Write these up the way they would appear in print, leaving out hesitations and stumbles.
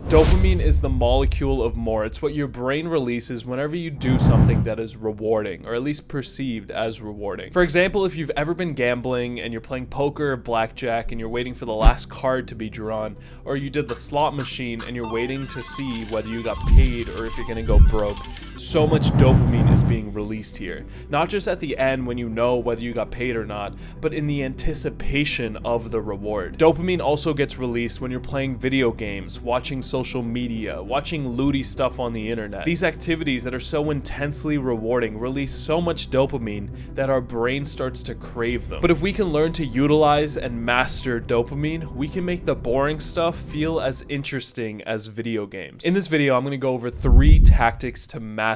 Dopamine is the molecule of more. It's what your brain releases whenever you do something that is rewarding, or at least perceived as rewarding. For example, if you've ever been gambling and you're playing poker or blackjack and you're waiting for the last card to be drawn, or you did the slot machine and you're waiting to see whether you got paid or if you're gonna go broke, so much dopamine is being released here. Not just at the end when you know whether you got paid or not, but in the anticipation of the reward. Dopamine also gets released when you're playing video games, watching social media, watching lewdy stuff on the internet. These activities that are so intensely rewarding release so much dopamine that our brain starts to crave them. But if we can learn to utilize and master dopamine, we can make the boring stuff feel as interesting as video games. In this video, I'm going to go over 3 tactics to master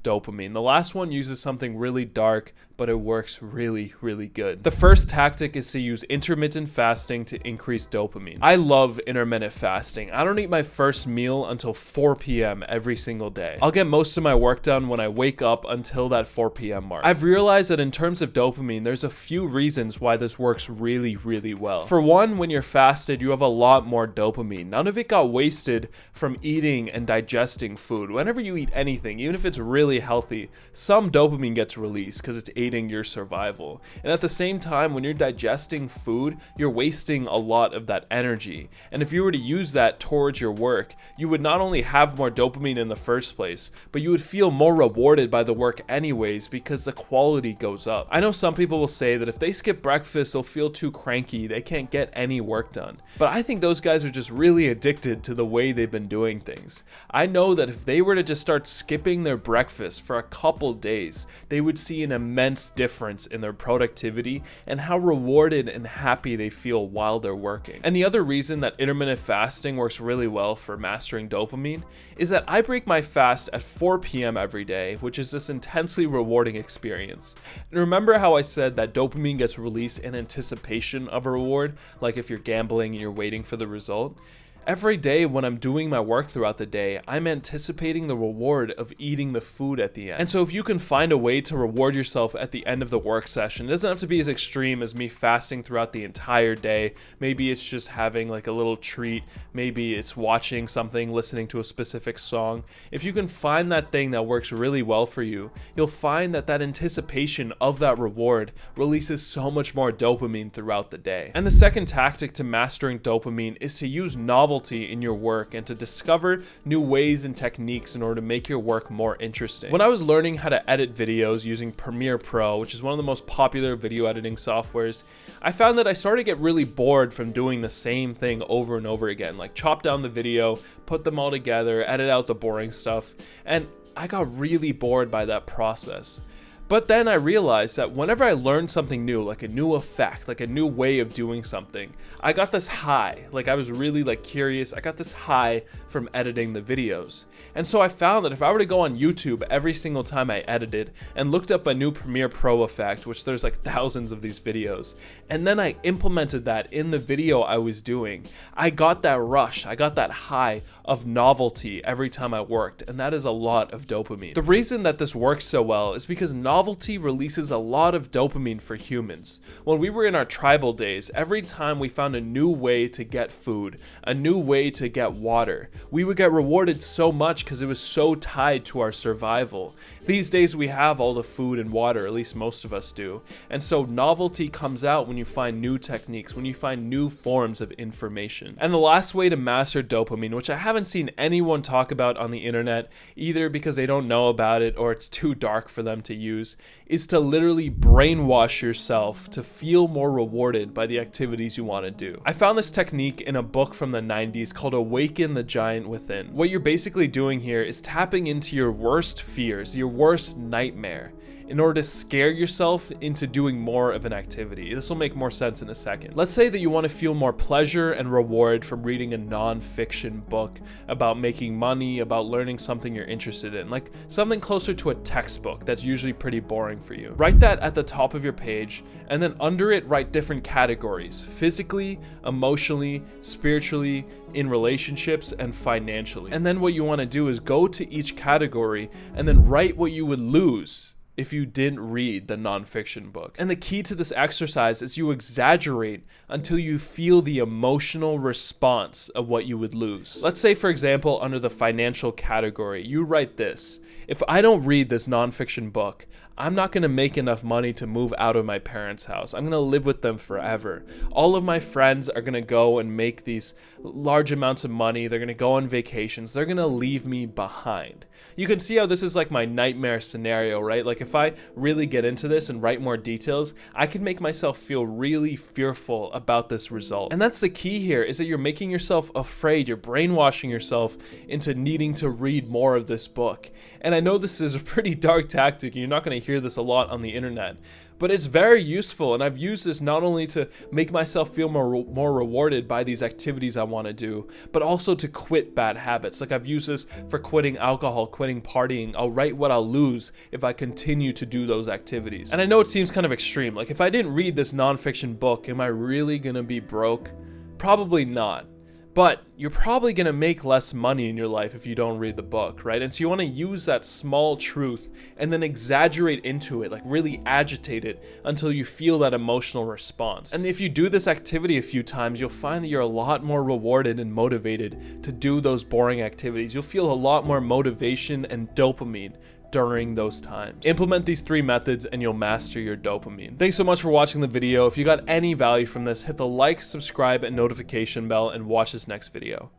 dopamine. The last one uses something really dark, but it works really, really good. The first tactic is to use intermittent fasting to increase dopamine. I love intermittent fasting. I don't eat my first meal until 4 p.m. every single day. I'll get most of my work done when I wake up until that 4 p.m. mark. I've realized that in terms of dopamine, there's a few reasons why this works really, really well. For one, when you're fasted, you have a lot more dopamine. None of it got wasted from eating and digesting food. Whenever you eat anything, even if it's really healthy, some dopamine gets released because it's aiding your survival. And at the same time, when you're digesting food, you're wasting a lot of that energy. And if you were to use that towards your work, you would not only have more dopamine in the first place, but you would feel more rewarded by the work anyways because the quality goes up. I know some people will say that if they skip breakfast, they'll feel too cranky, they can't get any work done. But I think those guys are just really addicted to the way they've been doing things. I know that if they were to just start skipping their breakfast for a couple days, they would see an immense difference in their productivity and how rewarded and happy they feel while they're working. And the other reason that intermittent fasting works really well for mastering dopamine is that I break my fast at 4 p.m. every day, which is this intensely rewarding experience. And remember how I said that dopamine gets released in anticipation of a reward, like if you're gambling and you're waiting for the result? Every day when I'm doing my work throughout the day, I'm anticipating the reward of eating the food at the end. And so if you can find a way to reward yourself at the end of the work session, it doesn't have to be as extreme as me fasting throughout the entire day. Maybe it's just having like a little treat. Maybe it's watching something, listening to a specific song. If you can find that thing that works really well for you, you'll find that anticipation of that reward releases so much more dopamine throughout the day. And the second tactic to mastering dopamine is to use novelty in your work and to discover new ways and techniques in order to make your work more interesting. When I was learning how to edit videos using Premiere Pro, which is one of the most popular video editing softwares, I found that I started to get really bored from doing the same thing over and over again, like chop down the video, put them all together, edit out the boring stuff, and I got really bored by that process. But then I realized that whenever I learned something new, like a new effect, like a new way of doing something, I got this high. Like I was really curious. I got this high from editing the videos. And so I found that if I were to go on YouTube every single time I edited and looked up a new Premiere Pro effect, which there's like thousands of these videos, and then I implemented that in the video I was doing, I got that rush. I got that high of novelty every time I worked. And that is a lot of dopamine. The reason that this works so well is because novelty releases a lot of dopamine for humans. When we were in our tribal days, every time we found a new way to get food, a new way to get water, we would get rewarded so much because it was so tied to our survival. These days we have all the food and water, at least most of us do. And so novelty comes out when you find new techniques, when you find new forms of information. And the last way to master dopamine, which I haven't seen anyone talk about on the internet, either because they don't know about it or it's too dark for them to use, is to literally brainwash yourself to feel more rewarded by the activities you want to do. I found this technique in a book from the 90s called Awaken the Giant Within. What you're basically doing here is tapping into your worst fears, your worst nightmare, in order to scare yourself into doing more of an activity. This will make more sense in a second. Let's say that you want to feel more pleasure and reward from reading a non-fiction book about making money, about learning something you're interested in, like something closer to a textbook that's usually pretty boring for you. Write that at the top of your page, and then under it write different categories: physically, emotionally, spiritually, in relationships, and financially. And then what you want to do is go to each category and then write what you would lose if you didn't read the nonfiction book. And the key to this exercise is you exaggerate until you feel the emotional response of what you would lose. Let's say, for example, under the financial category, you write this: if I don't read this nonfiction book, I'm not going to make enough money to move out of my parents' house. I'm going to live with them forever. All of my friends are going to go and make these large amounts of money. They're going to go on vacations. They're going to leave me behind. You can see how this is like my nightmare scenario, right? Like if I really get into this and write more details, I can make myself feel really fearful about this result. And that's the key here, is that you're making yourself afraid. You're brainwashing yourself into needing to read more of this book. And I know this is a pretty dark tactic. You're not going to hear this a lot on the internet, but it's very useful, and I've used this not only to make myself feel more rewarded by these activities I want to do, but also to quit bad habits. Like I've used this for quitting alcohol, quitting partying. I'll write what I'll lose if I continue to do those activities. And I know it seems kind of extreme. Like if I didn't read this nonfiction book, am I really gonna be broke? Probably not. But you're probably going to make less money in your life if you don't read the book, right? And so you want to use that small truth and then exaggerate into it, like really agitate it until you feel that emotional response. And if you do this activity a few times, you'll find that you're a lot more rewarded and motivated to do those boring activities. You'll feel a lot more motivation and dopamine during those times. Implement these 3 methods and you'll master your dopamine. Thanks so much for watching the video. If you got any value from this, hit the like, subscribe, and notification bell and watch this next video.